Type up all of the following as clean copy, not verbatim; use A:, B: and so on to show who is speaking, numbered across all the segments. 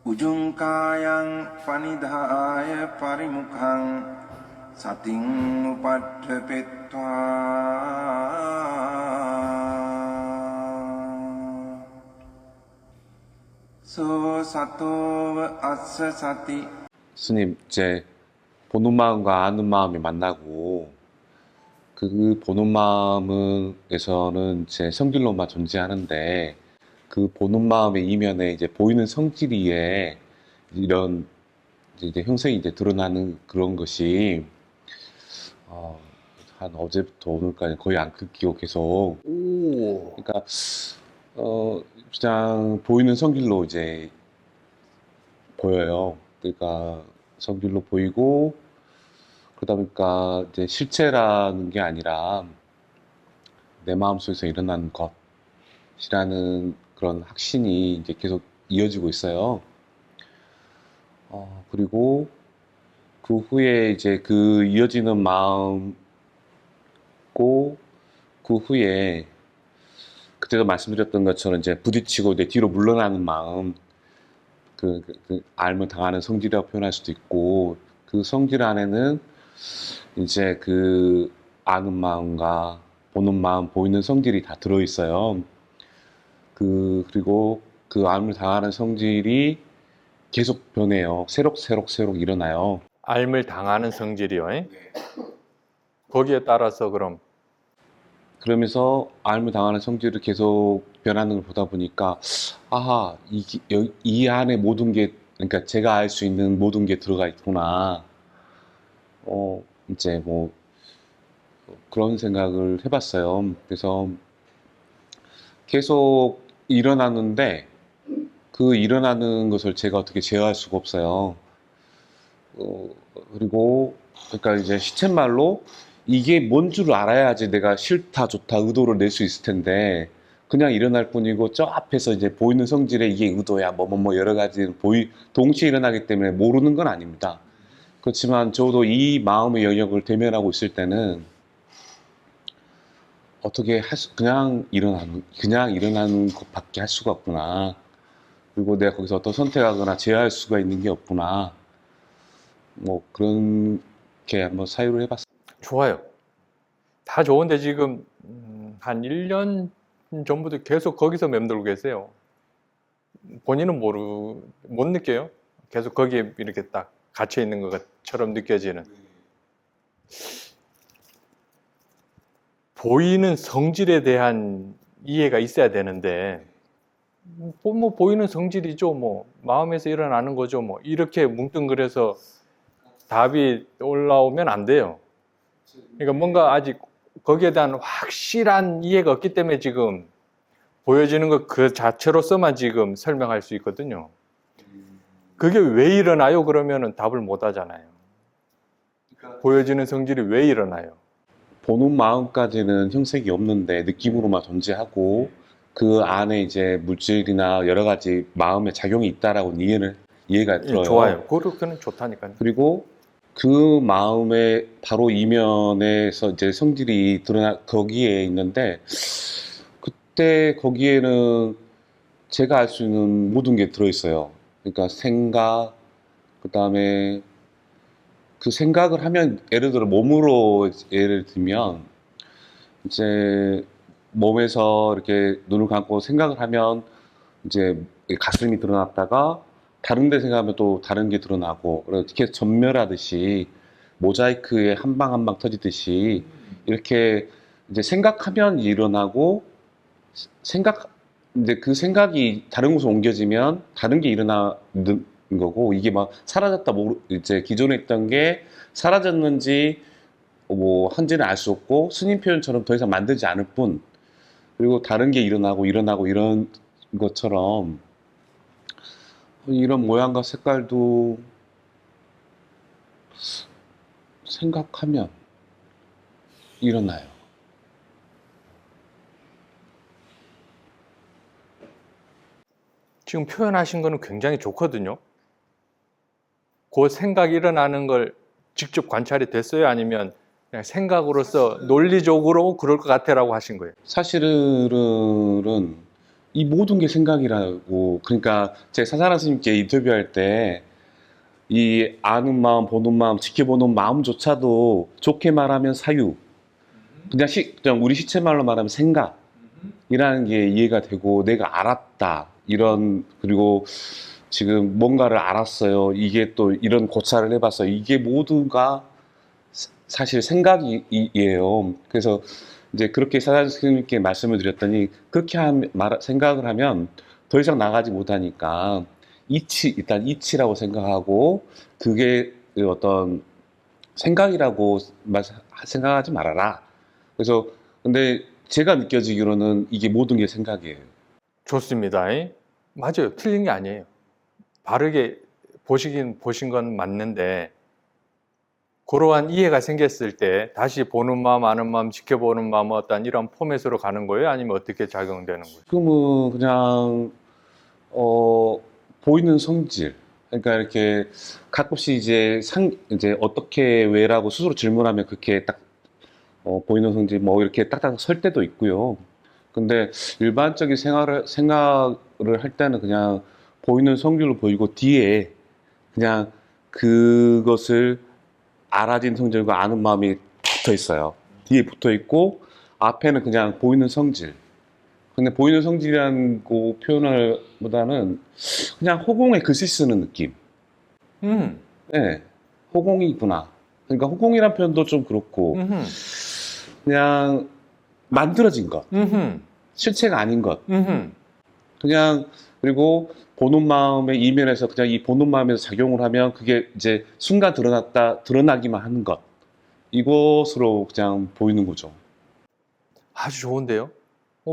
A: උජුංකායං පනිදාය පරිමුඛං සතින් උපට්ඨපෙත්වා 소 සතෝව අස්ස සති.
B: 스님, 이제 보는 마음과 아는 마음이 만나고 그 보는 마음에서는 제 성질로만 존재하는데 그 보는 마음의 이면에 이제 보이는 성질위에 이런 이제 형성이 이제 드러나는 그런 것이 한 어제부터 오늘까지 거의 안 끊기고 계속 그러니까 그냥 보이는 성질로 이제 보여요. 그러니까 성질로 보이고 그러다 보니까 이제 실체라는 게 아니라 내 마음속에서 일어나는 것이라는 그런 확신이 이제 계속 이어지고 있어요. 그리고 그 후에 이제 그 이어지는 마음고 그 후에 그때도 말씀드렸던 것처럼 이제 부딪히고 이제 뒤로 물러나는 마음, 그 앓을 당하는 성질이라고 표현할 수도 있고 그 성질 안에는 이제 그 아는 마음과 보는 마음, 보이는 성질이 다 들어있어요. 그리고 그 앓을 당하는 성질이 계속 변해요. 새록 일어나요.
C: 앓을 당하는 성질이요. 거기에 따라서 그럼
B: 그러면서 앓을 당하는 성질을 계속 변하는 걸 보다 보니까 아하, 이 안에 모든 게 그러니까 제가 알 수 있는 모든 게 들어가 있구나. 이제 뭐 그런 생각을 해봤어요. 그래서 계속 일어나는데 그 일어나는 것을 제가 어떻게 제어할 수가 없어요. 그리고 그러니까 이제 시쳇말로 이게 뭔 줄 알아야지 내가 싫다 좋다 의도를 낼 수 있을 텐데 그냥 일어날 뿐이고 저 앞에서 이제 보이는 성질에 이게 의도야 뭐 여러 가지 동시에 일어나기 때문에 모르는 건 아닙니다. 그렇지만 저도 이 마음의 영역을 대면하고 있을 때는 어떻게 그냥 일어나는 것밖에 할 수가 없구나. 그리고 내가 거기서 어떤 선택하거나 제어할 수가 있는 게 없구나. 뭐 그렇게 한번 사유를 해봤어요.
C: 좋아요. 다 좋은데 지금 한 1년 전부터 계속 거기서 맴돌고 계세요. 본인은 못 느껴요? 계속 거기에 이렇게 딱 갇혀 있는 것처럼 느껴지는. 보이는 성질에 대한 이해가 있어야 되는데 뭐 보이는 성질이죠. 뭐 마음에서 일어나는 거죠. 뭐 이렇게 뭉뚱그려서 답이 올라오면 안 돼요. 그러니까 뭔가 아직 거기에 대한 확실한 이해가 없기 때문에 지금 보여지는 것 그 자체로서만 지금 설명할 수 있거든요. 그게 왜 일어나요? 그러면은 답을 못 하잖아요. 보여지는 성질이 왜 일어나요?
B: 보는 마음까지는 형색이 없는데 느낌으로만 존재하고 그 안에 이제 물질이나 여러 가지 마음의 작용이 있다라고 이해가 들어요.
C: 좋아요. 그렇게는 좋다니까요.
B: 그리고 그 마음의 바로 이면에서 이제 성질이 거기에 있는데 그때 거기에는 제가 알 수 있는 모든 게 들어있어요. 그러니까 생각, 그 다음에 그 생각을 하면 예를 들어 몸으로 예를 들면 이제 몸에서 이렇게 눈을 감고 생각을 하면 이제 가슴이 드러났다가 다른 데 생각하면 또 다른 게 드러나고 이렇게 전멸하듯이 모자이크에 한 방 한 방 터지듯이 이렇게 이제 생각하면 일어나고 이제 그 생각이 다른 곳으로 옮겨지면 다른 게 일어나는 거고 이게 막 사라졌다 이제 기존에 있던 게 사라졌는지 뭐 한지는 알 수 없고 스님 표현처럼 더 이상 만들지 않을 뿐 그리고 다른 게 일어나고 이런 것처럼 이런 모양과 색깔도 생각하면 일어나요.
C: 지금 표현하신 거는 굉장히 좋거든요. 그 생각이 일어나는 걸 직접 관찰이 됐어요? 아니면 그냥 생각으로서 논리적으로 그럴 것 같아라고 하신 거예요?
B: 사실은 이 모든 게 생각이라고. 그러니까 제가 사사라 스님께 인터뷰할 때 이 아는 마음, 보는 마음, 지켜보는 마음조차도 좋게 말하면 사유, 그냥 우리 시체말로 말하면 생각이라는 게 이해가 되고, 내가 알았다 이런, 그리고 지금 뭔가를 알았어요, 이게 또 이런 고찰을 해봤어요, 이게 모두가 사실 생각이에요. 그래서 이제 그렇게 사장님께 말씀을 드렸더니, 그렇게 생각을 하면 더 이상 나가지 못하니까 일단 이치라고 생각하고, 그게 그 어떤 생각이라고 생각하지 말아라. 그래서 근데 제가 느껴지기로는 이게 모든 게 생각이에요.
C: 좋습니다. 맞아요. 틀린 게 아니에요. 바르게 보신 건 맞는데, 그러한 이해가 생겼을 때 다시 보는 마음, 아는 마음, 지켜보는 마음, 어떤 이런 포맷으로 가는 거예요? 아니면 어떻게 작용되는 거예요?
B: 지금은 그냥 보이는 성질. 그러니까 이렇게 가끔씩 이제 어떻게 왜라고 스스로 질문하면 그렇게 딱 보이는 성질 뭐 이렇게 딱딱 설 때도 있고요. 근데 일반적인 생각을 할 때는 그냥 보이는 성질로 보이고, 뒤에 그냥 그것을 알아진 성질과 아는 마음이 붙어 있어요. 뒤에 붙어 있고, 앞에는 그냥 보이는 성질. 근데 보이는 성질이라는 그 표현을 보다는 그냥 허공에 글씨 쓰는 느낌.
C: 음,
B: 네, 허공이구나. 그러니까 허공이란 표현도 좀 그렇고,
C: 음흠,
B: 그냥 만들어진 것,
C: 음흠,
B: 실체가 아닌 것.
C: 음흠.
B: 그냥, 그리고 보는 마음의 이면에서 그냥 이 보는 마음에서 작용을 하면 그게 이제 순간 드러나기만 하는 것. 이것으로 그냥 보이는 거죠.
C: 아주 좋은데요?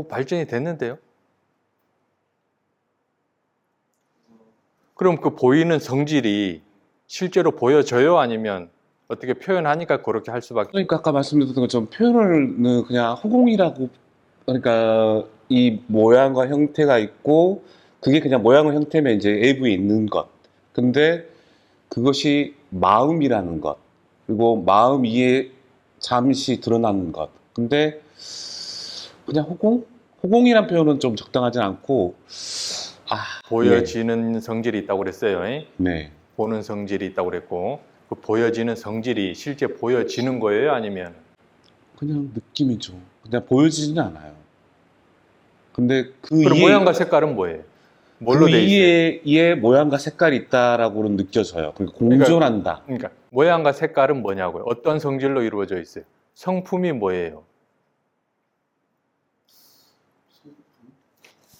C: 발전이 됐는데요? 그럼 그 보이는 성질이 실제로 보여져요? 아니면 어떻게 표현하니까 그렇게 할 수밖에?
B: 그러니까 아까 말씀드렸던 것처럼 표현을 그냥 허공이라고, 그러니까 이 모양과 형태가 있고, 그게 그냥 모양과 형태면 이제 외부에 있는 것. 근데 그것이 마음이라는 것. 그리고 마음 위에 잠시 드러나는 것. 근데 그냥 허공? 허공이란 표현은 좀 적당하진 않고,
C: 보여지는 성질이 있다고 그랬어요.
B: 네.
C: 보는 성질이 있다고 그랬고, 그 보여지는 성질이 실제 보여지는 거예요? 아니면?
B: 그냥 느낌이죠. 그냥 보여지지는 않아요. 근데
C: 그럼 모양과 색깔은 뭐예요? 뭘로
B: 그
C: 돼 있어요?
B: 이에 모양과 색깔이 있다라고는 느껴져요. 그러니까 공존한다.
C: 그러니까 모양과 색깔은 뭐냐고요? 어떤 성질로 이루어져 있어요? 성품이 뭐예요?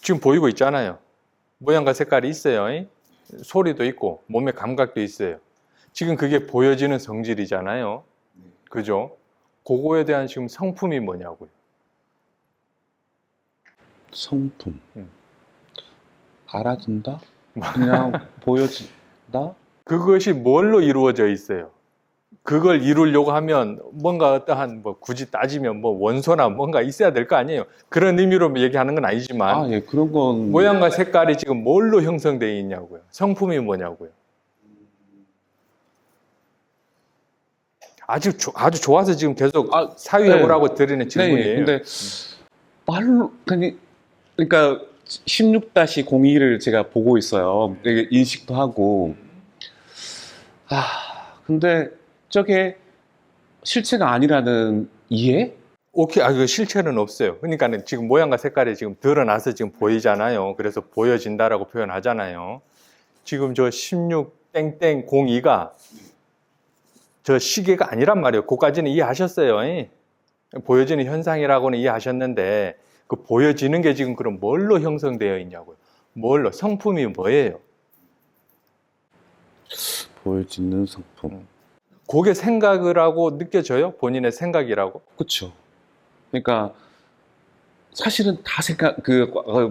C: 지금 보이고 있잖아요. 모양과 색깔이 있어요. 소리도 있고 몸의 감각도 있어요. 지금 그게 보여지는 성질이잖아요. 그죠? 그거에 대한 지금 성품이 뭐냐고요?
B: 성품.
C: 음.
B: 알아준다? 그냥 보여진다?
C: 그것이 뭘로 이루어져 있어요? 그걸 이루려고 하면 뭔가 어떠한 굳이 따지면 원소나 뭔가 있어야 될 거 아니에요. 그런 의미로 얘기하는 건 아니지만
B: 예, 그런 건.
C: 모양과 색깔이 지금 뭘로 형성되어 있냐고요. 성품이 뭐냐고요. 아주 좋아서 지금 계속 사유해보라고 드리는 질문이에요.
B: 근데 말로 그러니까 16-02를 제가 보고 있어요. 되게 인식도 하고. 근데 저게 실체가 아니라는 이해?
C: 오케이, 그 실체는 없어요. 그러니까 지금 모양과 색깔이 지금 드러나서 지금 보이잖아요. 그래서 보여진다라고 표현하잖아요. 지금 저 16-02가 저 시계가 아니란 말이에요. 그까지는 이해하셨어요. 보여지는 현상이라고는 이해하셨는데, 그 보여지는 게 지금 그럼 뭘로 형성되어 있냐고요. 뭘로? 성품이 뭐예요?
B: 보여지는 성품.
C: 그게 생각을 하고 느껴져요? 본인의 생각이라고?
B: 그렇죠. 그러니까 사실은 다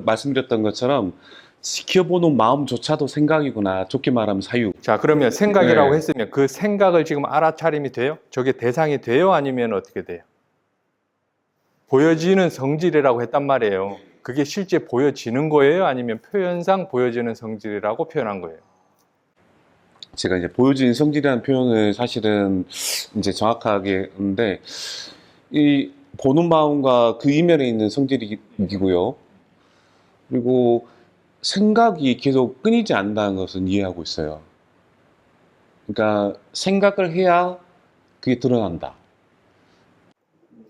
B: 말씀드렸던 것처럼 지켜보는 마음조차도 생각이구나. 좋게 말하면 사유.
C: 자, 그러면 생각이라고
B: 네.
C: 했으면 그 생각을 지금 알아차림이 돼요? 저게 대상이 돼요? 아니면 어떻게 돼요? 보여지는 성질이라고 했단 말이에요. 그게 실제 보여지는 거예요? 아니면 표현상 보여지는 성질이라고 표현한 거예요?
B: 제가 이제 보여지는 성질이라는 표현을 사실은 이제 정확하게 했는데, 이 보는 마음과 그 이면에 있는 성질이고요. 그리고 생각이 계속 끊이지 않는다는 것은 이해하고 있어요. 그러니까 생각을 해야 그게 드러난다.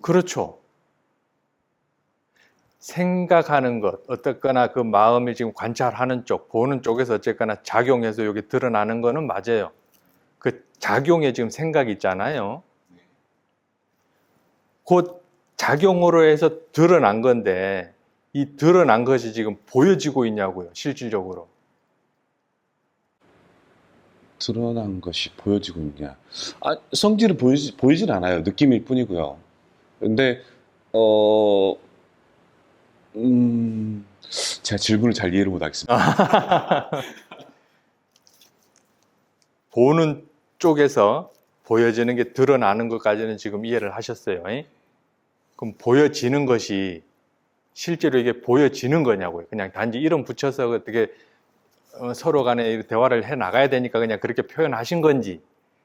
C: 그렇죠. 생각하는 것, 어떻거나 그 마음을 지금 관찰하는 쪽, 보는 쪽에서 어쨌거나 작용해서 여기 드러나는 거는 맞아요. 그 작용에 지금 생각이 있잖아요. 곧 작용으로 해서 드러난 건데, 이 드러난 것이 지금 보여지고 있냐고요, 실질적으로.
B: 드러난 것이 보여지고 있냐? 성질은 보이진 않아요. 느낌일 뿐이고요. 근데 제가 질문을 잘 이해를 못하겠습니다.
C: 보는 쪽에서 보여지는 게 드러나는 것까지는 지금 이해를 하셨어요. 그럼 보여지는 것이 실제로 이게 보여지는 거냐고요. 그냥 단지 이름 붙여서 어떻게 서로 간에 대화를 해 나가야 되니까 그냥 그렇게 표현하신 건지,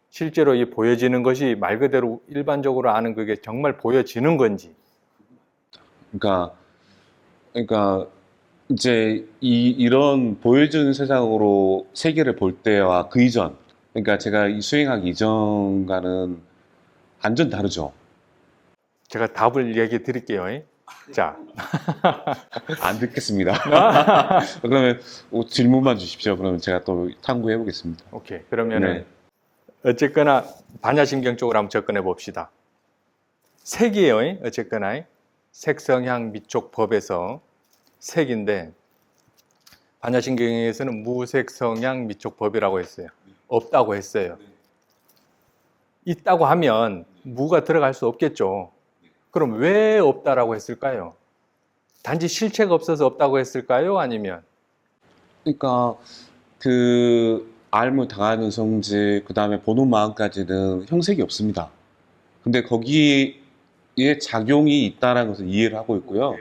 C: 실제로 이 보여지는 것이 말 그대로 일반적으로 아는 그게 정말 보여지는 건지.
B: 그러니까 이제 이런 보여주는 세상으로 세계를 볼 때와 그 이전, 그러니까 제가 이 수행하기 이전과는 완전 다르죠.
C: 제가 답을 얘기해 드릴게요. 자,
B: 안 듣겠습니다. 그러면 질문만 주십시오. 그러면 제가 또 탐구해 보겠습니다.
C: 오케이. 그러면은
B: 네.
C: 어쨌거나 반야심경 쪽으로 한번 접근해 봅시다. 색이에요. 어쨌거나 색성향 미촉 법에서 색인데, 반야심경에서는 무색성향 미촉 법이라고 했어요. 없다고 했어요. 있다고 하면 무가 들어갈 수 없겠죠. 그럼 왜 없다라고 했을까요? 단지 실체가 없어서 없다고 했을까요? 아니면
B: 그러니까 그 알무 당하는 성질, 그 다음에 보는 마음까지는 형색이 없습니다. 근데 거기에 작용이 있다는 것을 이해를 하고 있고요.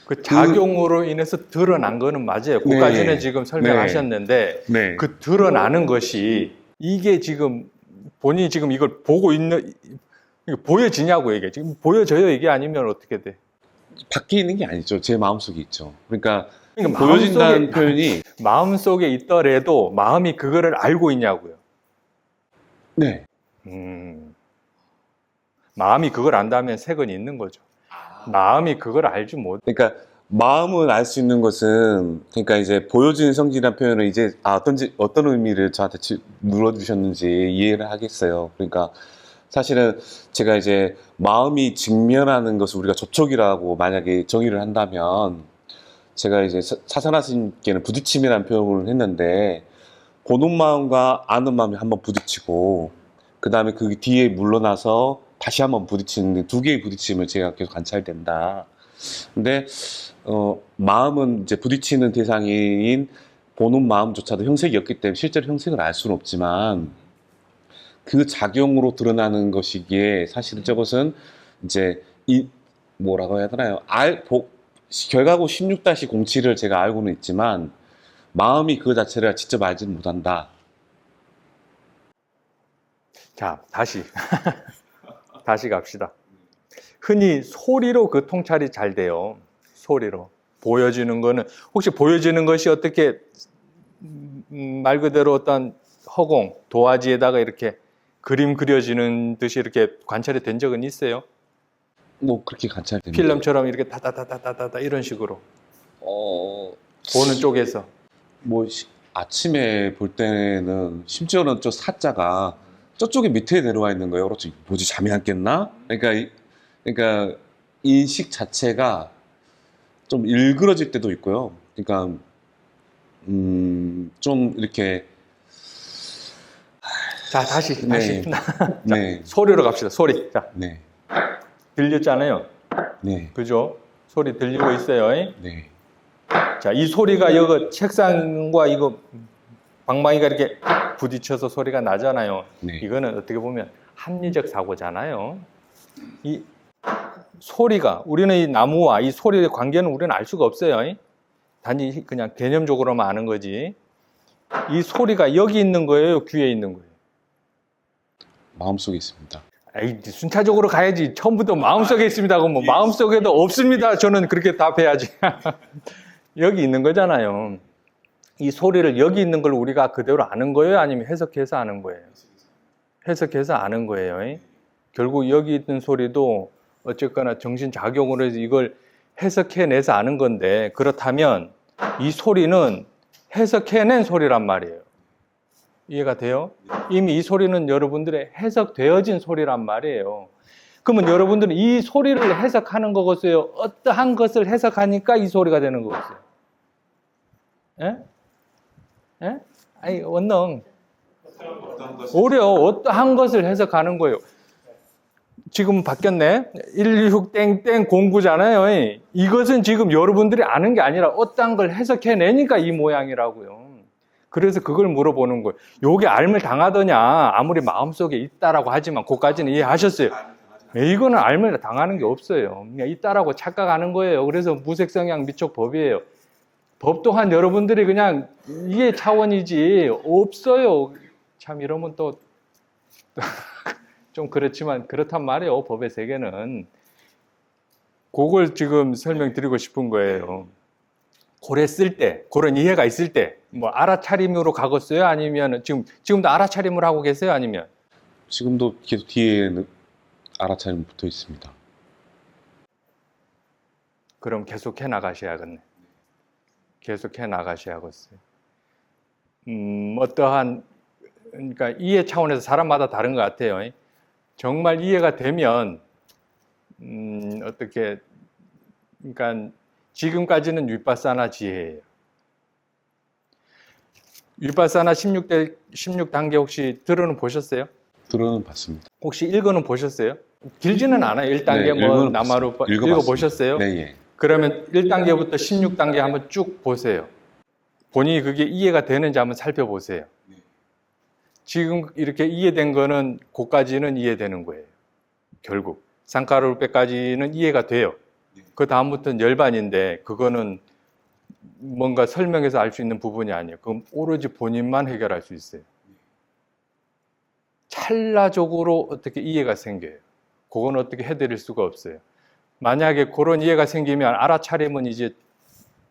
C: 그 작용으로 인해서 드러난 거는 맞아요. 그까지는
B: 네.
C: 지금 설명하셨는데,
B: 네.
C: 그 드러나는 것이 이게 지금 본인이 지금 이걸 보고 있는, 이게 보여지냐고, 이게 지금 보여져요, 이게? 아니면 어떻게 돼?
B: 밖에 있는 게 아니죠. 제 마음속에 있죠. 그러니까
C: 그러니까
B: 보여진다는 표현이
C: 마음속에 있더라도 마음이 그거를 알고 있냐고요.
B: 네.
C: 마음이 그걸 안다면 색은 있는 거죠. 마음이 그걸 알지 못.
B: 그러니까 마음을 알 수 있는 것은, 그러니까 이제 보여지는 성질이라는 표현을 이제 어떤 의미를 저한테 물어주셨는지 이해를 하겠어요. 그러니까 사실은 제가 이제 마음이 직면하는 것을 우리가 접촉이라고 만약에 정의를 한다면, 제가 이제 사산하신께는 부딪힘이라는 표현을 했는데, 보는 마음과 아는 마음이 한번 부딪히고, 그 다음에 그 뒤에 물러나서 다시 한번 부딪히는 두 개의 부딪힘을 제가 계속 관찰된다. 근데 마음은 이제 부딪히는 대상인 보는 마음조차도 형색이 없기 때문에 실제로 형색을 알 수는 없지만, 그 작용으로 드러나는 것이기에 사실은 저것은 이제 뭐라고 해야 되나요? 결과고 16-07을 제가 알고는 있지만 마음이 그 자체를 직접 알지는 못한다.
C: 자, 다시 갑시다. 흔히 소리로 그 통찰이 잘 돼요. 소리로. 보여지는 거는, 혹시 보여지는 것이 어떻게 말 그대로 어떤 허공, 도화지에다가 이렇게 그림 그려지는 듯이 이렇게 관찰이 된 적은 있어요?
B: 뭐 그렇게 관찰됩니다.
C: 필름처럼 이렇게 다다다다다다 이런 식으로 보는 쪽에서.
B: 뭐 아침에 볼 때는 심지어는 저 사자가 저쪽에 밑에 내려와 있는 거예요. 그렇지, 뭐지, 잠이 안 깼나? 그러니까 인식 자체가 좀 일그러질 때도 있고요. 그러니까 좀 이렇게.
C: 자, 다시.
B: 네.
C: 자,
B: 네.
C: 소리로 갑시다. 소리. 자,
B: 네.
C: 들렸잖아요.
B: 네.
C: 그죠? 소리 들리고 있어요.
B: 네.
C: 자, 이 소리가 이거 책상과 이거 방망이가 이렇게 부딪혀서 소리가 나잖아요.
B: 네.
C: 이거는 어떻게 보면 합리적 사고잖아요. 이 소리가, 우리는 이 나무와 이 소리의 관계는 우리는 알 수가 없어요. 단지 그냥 개념적으로만 아는 거지. 이 소리가 여기 있는 거예요, 귀에 있는 거예요?
B: 마음속에 있습니다.
C: 에이, 순차적으로 가야지. 처음부터 마음속에 있습니다. 그럼 뭐 마음속에도 없습니다. 저는 그렇게 답해야지. 여기 있는 거잖아요. 이 소리를 여기 있는 걸 우리가 그대로 아는 거예요? 아니면 해석해서 아는 거예요? 해석해서 아는 거예요. 결국 여기 있는 소리도 어쨌거나 정신작용으로 해서 이걸 해석해내서 아는 건데, 그렇다면 이 소리는 해석해낸 소리란 말이에요. 이해가 돼요? 이미 이 소리는 여러분들의 해석되어진 소리란 말이에요. 그러면 여러분들은 이 소리를 해석하는 거겠어요? 어떠한 것을 해석하니까 이 소리가 되는 거겠어요? 예? 예? 아니, 원능. 오려, 어떠한 것을 해석하는 거예요. 지금 바뀌었네. 16땡땡09잖아요. 이것은 지금 여러분들이 아는 게 아니라 어떠한 걸 해석해내니까 이 모양이라고요. 그래서 그걸 물어보는 거예요. 요게 알물 당하더냐, 아무리 마음속에 있다라고 하지만, 그까지는 이해하셨어요. 이거는 알물 당하는 게 없어요. 그냥 있다라고 착각하는 거예요. 그래서 무색성향 미촉 법이에요. 법 또한 여러분들이 그냥 이해 차원이지 없어요. 참 이러면 또 좀 그렇지만 그렇단 말이에요. 법의 세계는. 그걸 지금 설명드리고 싶은 거예요. 그랬을 때, 그런 이해가 있을 때, 뭐 알아차림으로 가겠어요? 아니면 지금도 알아차림을 하고 계세요? 아니면
B: 지금도 계속 뒤에는 알아차림 붙어 있습니다.
C: 그럼 계속 해 나가셔야겠네. 계속 해 나가셔야겠어요. 어떠한, 그러니까 이해 차원에서 사람마다 다른 것 같아요. 정말 이해가 되면, 어떻게, 그러니까 지금까지는 윗바사나 지혜예요. 윗바사나 16단계 혹시 들어는 보셨어요?
B: 들어는 봤습니다.
C: 혹시 읽어는 보셨어요? 길지는 않아요. 1단계
B: 네,
C: 뭐
B: 읽어는
C: 나마루
B: 봤습니다.
C: 읽어보셨어요?
B: 네, 예.
C: 그러면 1단계부터 16단계 한번 쭉 보세요. 본인이 그게 이해가 되는지 한번 살펴보세요. 지금 이렇게 이해된 거는 그까지는 이해되는 거예요. 결국 상카룰배까지는 이해가 돼요. 그 다음부터는 열반인데 그거는 뭔가 설명해서 알 수 있는 부분이 아니에요. 그럼 오로지 본인만 해결할 수 있어요. 찰나적으로 어떻게 이해가 생겨요. 그건 어떻게 해드릴 수가 없어요. 만약에 그런 이해가 생기면 알아차림은 이제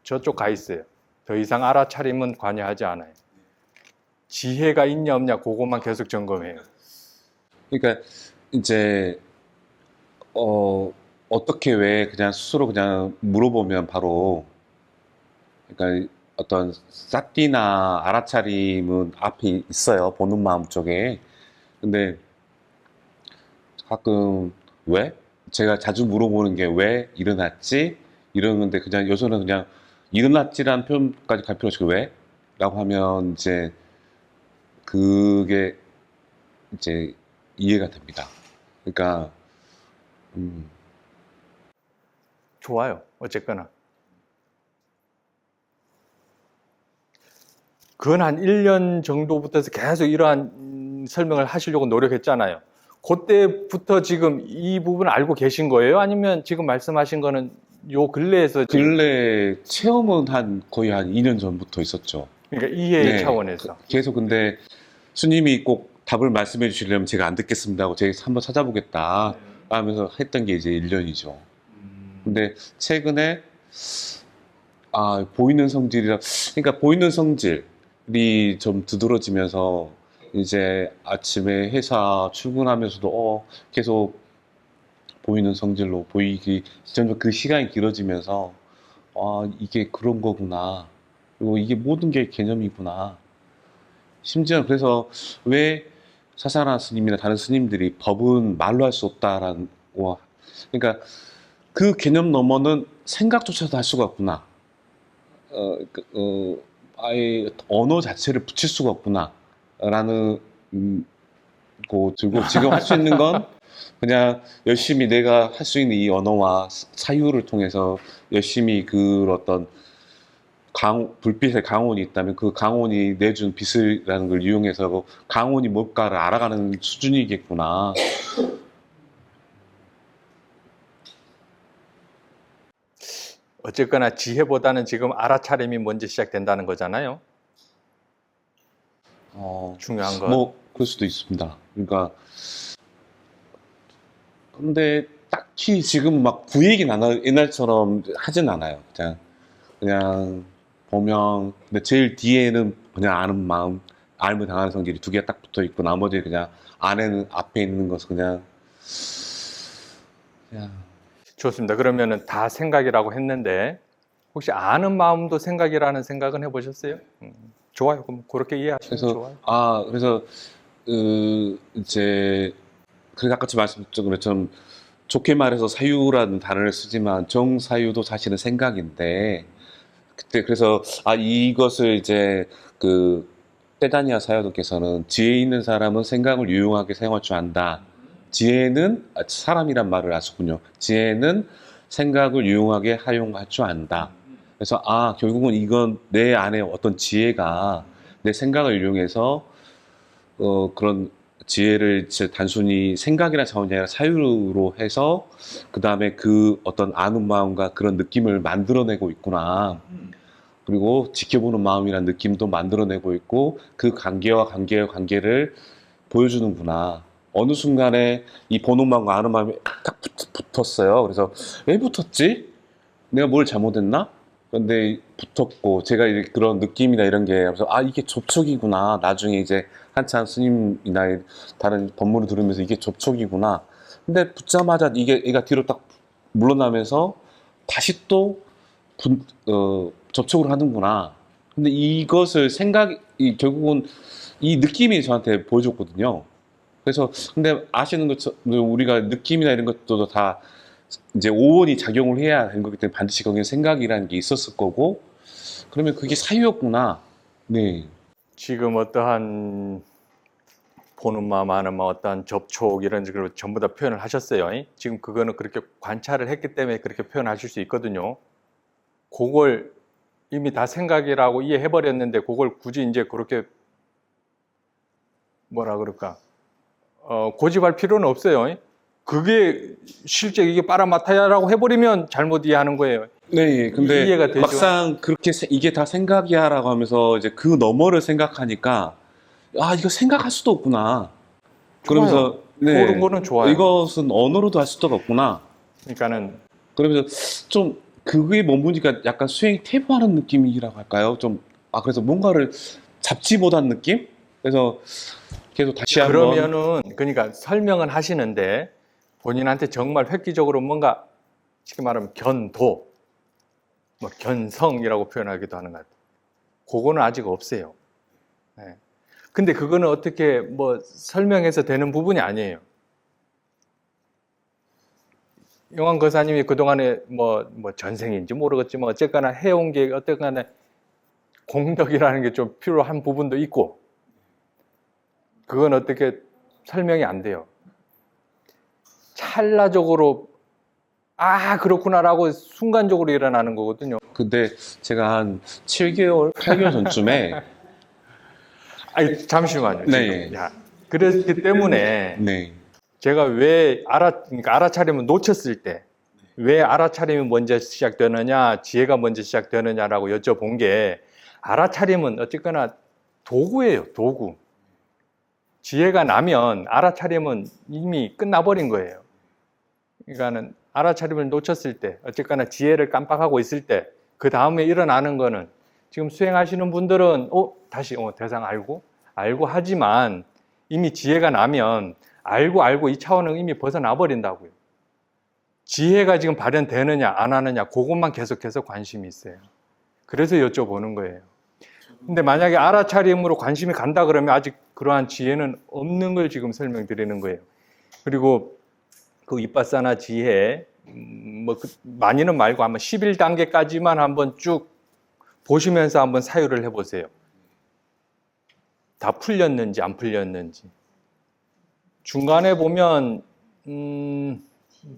C: 저쪽 가 있어요. 더 이상 알아차림은 관여하지 않아요. 지혜가 있냐 없냐 그것만 계속 점검해요.
B: 그러니까 이제 어떻게 왜 그냥 스스로 그냥 물어보면 바로, 그러니까 어떤 사띠나 알아차림은 앞에 있어요. 보는 마음 쪽에. 근데 가끔 왜? 제가 자주 물어보는 게 왜 일어났지? 이러는데 그냥 요새는 그냥 일어났지라는 표현까지 갈 필요 없이 왜? 라고 하면 이제 그게 이제 이해가 됩니다. 그러니까
C: 좋아요. 어쨌거나. 그건 한 1년 정도부터 해서 계속 이러한 설명을 하시려고 노력했잖아요. 그때부터 지금 이 부분 알고 계신 거예요? 아니면 지금 말씀하신 거는 요 근래에서
B: 근래 체험은 거의 한 2년 전부터 있었죠.
C: 그러니까 이해
B: 네,
C: 차원에서.
B: 계속 근데 스님이 꼭 답을 말씀해 주시려면 제가 안 듣겠습니다 하고 제가 한번 찾아보겠다 하면서 했던 게 이제 1년이죠. 근데 최근에 보이는 성질이라, 그러니까 보이는 성질이 좀 두드러지면서 이제 아침에 회사 출근하면서도 계속 보이는 성질로 보이기, 점점 그 시간이 길어지면서 이게 그런 거구나. 그리고 이게 모든 게 개념이구나. 심지어 그래서 왜 사사나 스님이나 다른 스님들이 법은 말로 할 수 없다라는, 그러니까 그 개념 넘어는 생각조차도 할 수가 없구나. 아예 언어 자체를 붙일 수가 없구나. 라는 거 들고 지금 할 수 있는 건 그냥 열심히 내가 할 수 있는 이 언어와 사유를 통해서 열심히 그 어떤 불빛의 강원이 있다면 그 강원이 내준 빛이라는 걸 이용해서 강원이 뭘까를 알아가는 수준이겠구나.
C: 어쨌거나 지혜보다는 지금 알아차림이 먼저 시작된다는 거잖아요. 중요한 건.
B: 뭐 그럴 수도 있습니다. 그러니까 근데 딱히 지금 막 그 얘기는 옛날처럼 하진 않아요. 그냥 그냥 보면 근데 제일 뒤에는 그냥 아는 마음, 알면 당하는 성질이 두 개가 딱 붙어 있고 나머지 그냥 안에는 앞에 있는 것은 그냥
C: 좋습니다. 그러면은 다 생각이라고 했는데 혹시 아는 마음도 생각이라는 생각은 해보셨어요? 좋아요. 그럼 그렇게 이해하시면
B: 그래서
C: 좋아요.
B: 그래서 이제 그래서 아까 말씀드렸던 것처럼 좋게 말해서 사유라는 단어를 쓰지만 정사유도 사실은 생각인데 그때 그래서 이것을 이제 그 페다니아 사도께서는 지혜 있는 사람은 생각을 유용하게 사용할 줄 안다. 지혜는 사람이란 말을 하셨군요. 지혜는 생각을 유용하게 활용할 줄 안다. 그래서 결국은 이건 내 안에 어떤 지혜가 내 생각을 이용해서 그런 지혜를 이제 단순히 생각이나 차원이 아니라 사유로 해서 그 다음에 그 어떤 아는 마음과 그런 느낌을 만들어내고 있구나. 그리고 지켜보는 마음이란 느낌도 만들어내고 있고 그 관계와 관계의 관계를 보여주는구나. 어느 순간에 이 보는 마음과 아는 마음이 딱 붙었어요. 그래서 왜 붙었지? 내가 뭘 잘못했나? 근데 붙었고 제가 이제 그런 느낌이나 이런 게 그래서 이게 접촉이구나. 나중에 이제 한참 스님이나 다른 법문을 들으면서 이게 접촉이구나. 근데 붙자마자 이게 얘가 뒤로 딱 물러나면서 다시 또 접촉을 하는구나. 근데 이것을 결국은 이 느낌이 저한테 보여줬거든요. 그래서 근데 아시는 것처럼 우리가 느낌이나 이런 것도 다 이제 오온이 작용을 해야 하는 거기 때문에 반드시 거기에 생각이라는 게 있었을 거고 그러면 그게 사유였구나. 네.
C: 지금 어떠한 보는 마음, 아는 마음, 어떠한 접촉 이런 식으로 전부 다 표현을 하셨어요. 지금 그거는 그렇게 관찰을 했기 때문에 그렇게 표현하실 수 있거든요. 그걸 이미 다 생각이라고 이해해버렸는데 그걸 굳이 이제 그렇게 뭐라 그럴까 고집할 필요는 없어요. 그게 실제 이게 빠라마타야라고 해버리면 잘못 이해하는 거예요.
B: 네, 근데
C: 이해가 되죠?
B: 막상 그렇게 이게 다 생각이야라고 하면서 이제 그 너머를 생각하니까 이거 생각할 수도 없구나. 그러면서
C: 그런 거는 좋아요.
B: 이것은 언어로도 할 수도 없구나.
C: 그러니까는
B: 그러면서 좀 그게 머무니까 약간 수행 퇴보하는 느낌이라고 할까요? 그래서 뭔가를 잡지 못한 느낌? 그래서 계속 다시 한번
C: 그러면은 그러니까 설명은 하시는데 본인한테 정말 획기적으로 뭔가 쉽게 말하면 견도, 뭐 견성이라고 표현하기도 하는 것 같아요. 그거는 아직 없어요. 네. 근데 그거는 어떻게 뭐 설명해서 되는 부분이 아니에요. 영환 거사님이 그동안에 뭐 전생인지 모르겠지만 뭐 어쨌거나 해온 게 어쨌거나 공덕이라는 게 좀 필요한 부분도 있고 그건 어떻게 설명이 안 돼요. 찰나적으로 그렇구나라고 순간적으로 일어나는 거거든요.
B: 근데 제가 한 7개월, 8개월 전쯤에
C: 잠시만요.
B: 네.
C: 지금. 그랬기 때문에
B: 네.
C: 제가 그러니까 알아차림을 놓쳤을 때 왜 알아차림이 먼저 시작되느냐, 지혜가 먼저 시작되느냐라고 여쭤본 게 알아차림은 어쨌거나 도구예요, 도구. 지혜가 나면 알아차림은 이미 끝나버린 거예요. 그러니까는 알아차림을 놓쳤을 때, 어쨌거나 지혜를 깜빡하고 있을 때, 그 다음에 일어나는 거는 지금 수행하시는 분들은 다시 대상 알고 하지만 이미 지혜가 나면 알고 이 차원은 이미 벗어나 버린다고요. 지혜가 지금 발현되느냐 안 하느냐 그것만 계속해서 관심이 있어요. 그래서 여쭤보는 거예요. 근데 만약에 알아차림으로 관심이 간다 그러면 아직 그러한 지혜는 없는 걸 지금 설명드리는 거예요. 그리고 그 위파사나 지혜 많이는 말고 한번 11단계까지만 한번 쭉 보시면서 한번 사유를 해보세요. 다 풀렸는지 안 풀렸는지. 중간에 보면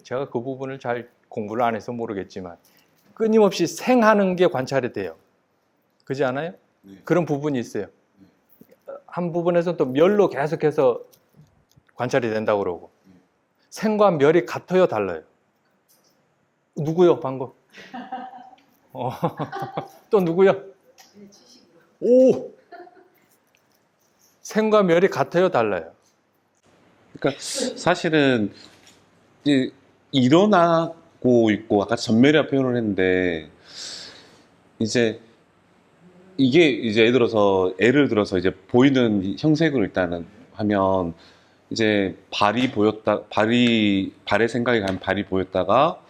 C: 제가 그 부분을 잘 공부를 안 해서 모르겠지만 끊임없이 생하는 게 관찰이 돼요. 그렇지 않아요? 네. 그런 부분이 있어요. 한 부분에서는 또 멸로 계속해서 관찰이 된다고 그러고 생과 멸이 같아요, 달라요? 누구요, 방금? 또 누구요? 오! 생과 멸이 같아요, 달라요?
B: 그러니까 사실은 일어나고 있고 아까 전멸이라 표현을 했는데 이제 이게 이제 예를 들어서 이제 보이는 이 형색으로 일단은 하면 이제 발의 생각이 가면 발이 보였다가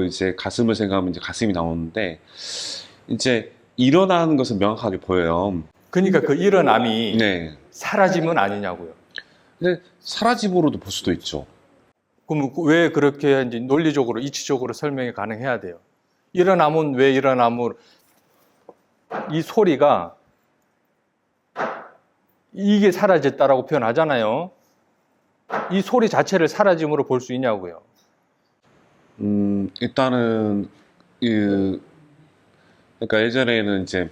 B: 이제 가슴을 생각하면 이제 가슴이 나오는데 이제 일어나는 것은 명확하게 보여요.
C: 그러니까 그 일어남이
B: 네.
C: 사라짐은 아니냐고요.
B: 근데 사라짐으로도 볼 수도 있죠.
C: 그럼 왜 그렇게 이제 논리적으로 이치적으로 설명이 가능해야 돼요? 일어남은 왜 일어남을 이 소리가 이게 사라졌다라고 표현하잖아요. 이 소리 자체를 사라짐으로 볼 수 있냐고요.
B: 일단은 그러니까 예전에는 이제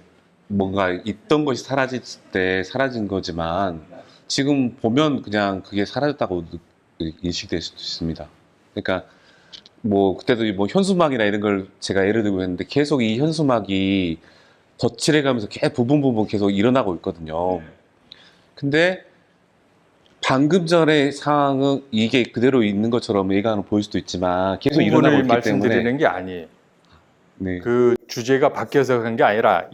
B: 뭔가 있던 것이 사라질 때 사라진 거지만 지금 보면 그냥 그게 사라졌다고 인식될 수도 있습니다. 그러니까 뭐 그때도 뭐 현수막이나 이런 걸 제가 예를 들고 했는데 계속 이 현수막이 덧칠해가면서 계속 부분 계속 일어나고 있거든요. 근데 방금 전의 상황은 이게 그대로 있는 것처럼 일관으로 보일 수도 있지만 계속 일어나고
C: 부분을
B: 있기
C: 말씀드리는
B: 때문에
C: 게 아니에요.
B: 네.
C: 그 주제가 바뀌어서 그런 게 아니라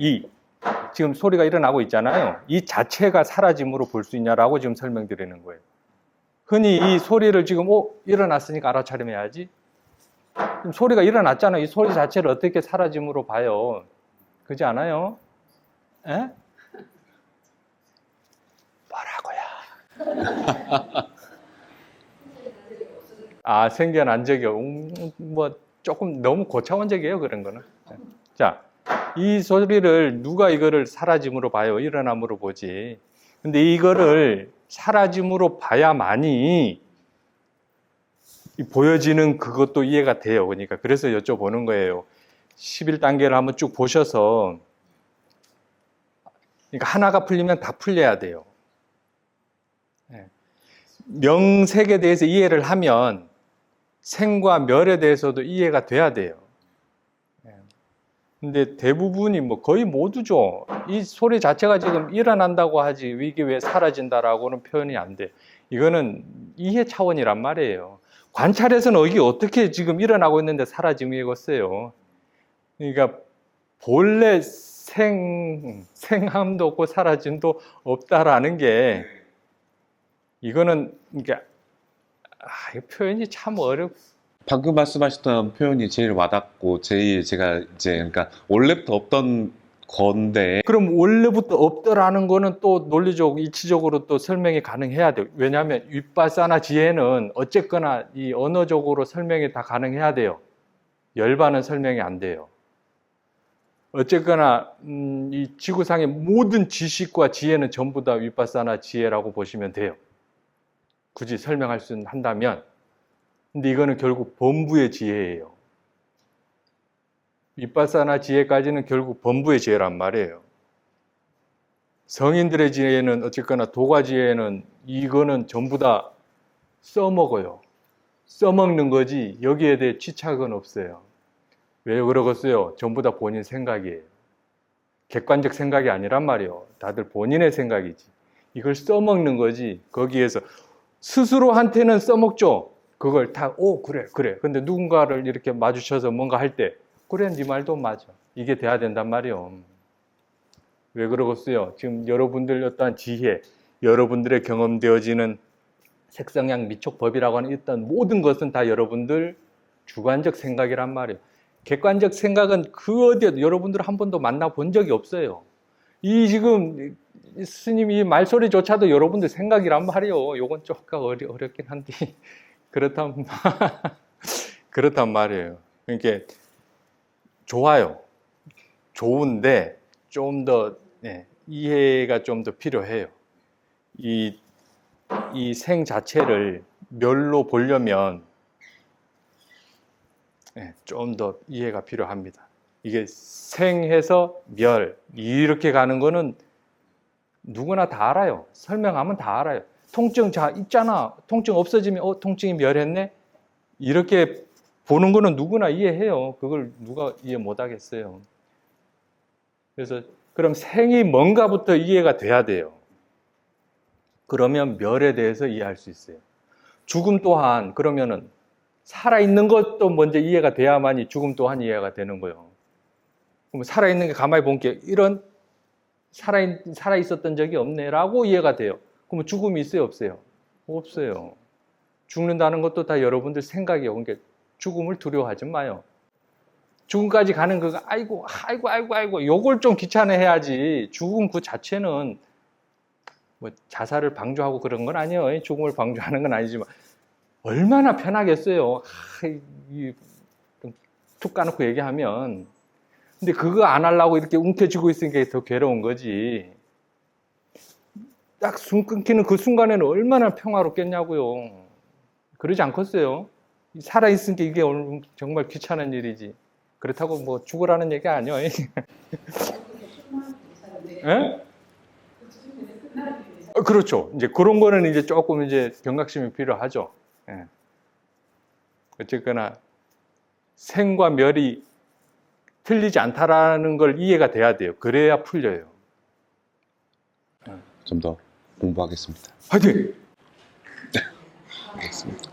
C: 지금 소리가 일어나고 있잖아요. 이 자체가 사라짐으로 볼 수 있냐라고 지금 설명드리는 거예요. 흔히 이 소리를 지금 일어났으니까 알아차림해야지. 지금 소리가 일어났잖아요. 이 소리 자체를 어떻게 사라짐으로 봐요? 그렇지 않아요? 에? 뭐라고요? 생겨난 적이 뭐 조금 너무 고차원적이에요, 그런 거는. 자, 이 소리를 누가 이거를 사라짐으로 봐요? 일어남으로 보지. 근데 이거를 사라짐으로 봐야만이 보여지는 그것도 이해가 돼요. 그러니까 그래서 여쭤보는 거예요. 11단계를 한번 쭉 보셔서 그러니까 하나가 풀리면 다 풀려야 돼요. 명색에 대해서 이해를 하면 생과 멸에 대해서도 이해가 돼야 돼요. 근데 대부분이 뭐 거의 모두죠. 이 소리 자체가 지금 일어난다고 하지 이게 왜 사라진다라고는 표현이 안 돼. 이거는 이해 차원이란 말이에요. 관찰해서는 이게 어떻게 지금 일어나고 있는데 사라지겠어요. 그러니까 본래 생함도 없고 사라짐도 없다라는 게 이거는 그러니까 이 표현이 참
B: 방금 말씀하셨던 표현이 제일 와닿고 제일 제가 이제 그러니까 원래부터 없던 건데
C: 그럼 원래부터 없더라는 거는 또 논리적, 이치적으로 또 설명이 가능해야 돼요. 왜냐하면 윗바사나 지혜는 어쨌거나 이 언어적으로 설명이 다 가능해야 돼요. 열반은 설명이 안 돼요. 어쨌거나 이 지구상의 모든 지식과 지혜는 전부 다 윗바사나 지혜라고 보시면 돼요. 굳이 설명할 수 한다면. 근데 이거는 결국 범부의 지혜예요. 윗바사나 지혜까지는 결국 범부의 지혜란 말이에요. 성인들의 지혜는 어쨌거나 도가 지혜는 이거는 전부 다 써먹어요. 써먹는 거지 여기에 대해 치착은 없어요. 왜 그러겠어요? 전부 다 본인 생각이에요. 객관적 생각이 아니란 말이에요. 다들 본인의 생각이지. 이걸 써먹는 거지 거기에서 스스로한테는 써먹죠. 그걸 다 그래. 근데 누군가를 이렇게 마주쳐서 뭔가 할 때 그래 네 말도 맞아. 이게 돼야 된단 말이에요. 왜 그러겠어요? 지금 여러분들 어떠한 지혜, 여러분들의 경험되어지는 색성양 미촉법이라고 하는 일단 모든 것은 다 여러분들 주관적 생각이란 말이에요. 객관적 생각은 그 어디에도 여러분들 한 번도 만나본 적이 없어요. 이 지금 스님이 말소리조차도 여러분들 생각이란 말이에요. 요건 조금 어렵긴 한데 그렇단 말이에요. 그러니까 좋아요. 좋은데 좀 더 이해가 좀 더 필요해요. 이 생 자체를 멸로 보려면 좀 더 이해가 필요합니다. 이게 생해서 멸 이렇게 가는 거는 누구나 다 알아요. 설명하면 다 알아요. 통증 있잖아. 통증 없어지면 통증이 멸했네. 이렇게 보는 거는 누구나 이해해요. 그걸 누가 이해 못 하겠어요. 그래서 그럼 생이 뭔가부터 이해가 돼야 돼요. 그러면 멸에 대해서 이해할 수 있어요. 죽음 또한 그러면은 살아있는 것도 먼저 이해가 돼야만이 죽음 또한 이해가 되는 거예요. 그럼 살아있는 게 가만히 본 게 이런 살아있었던 적이 없네라고 이해가 돼요. 그러면 죽음이 있어요, 없어요? 없어요. 죽는다는 것도 다 여러분들 생각이에요. 그러니까 죽음을 두려워하지 마요. 죽음까지 가는 그거 아이고 요걸 좀 귀찮아해야지. 죽음 그 자체는 뭐 자살을 방조하고 그런 건 아니에요. 죽음을 방조하는 건 아니지만 얼마나 편하겠어요. 툭 까놓고 얘기하면. 근데 그거 안 하려고 이렇게 움켜쥐고 있으니까 더 괴로운 거지. 딱 숨 끊기는 그 순간에는 얼마나 평화롭겠냐고요. 그러지 않겠어요? 살아있으니까 이게 정말 귀찮은 일이지. 그렇다고 뭐 죽으라는 얘기 아니에요. 예? 그렇죠. 이제 그런 거는 이제 조금 이제 경각심이 필요하죠. 예. 어쨌거나 생과 멸이 틀리지 않다라는 걸 이해가 돼야 돼요. 그래야 풀려요.
B: 좀 더 공부하겠습니다.
C: 화이팅!
B: 알겠습니다.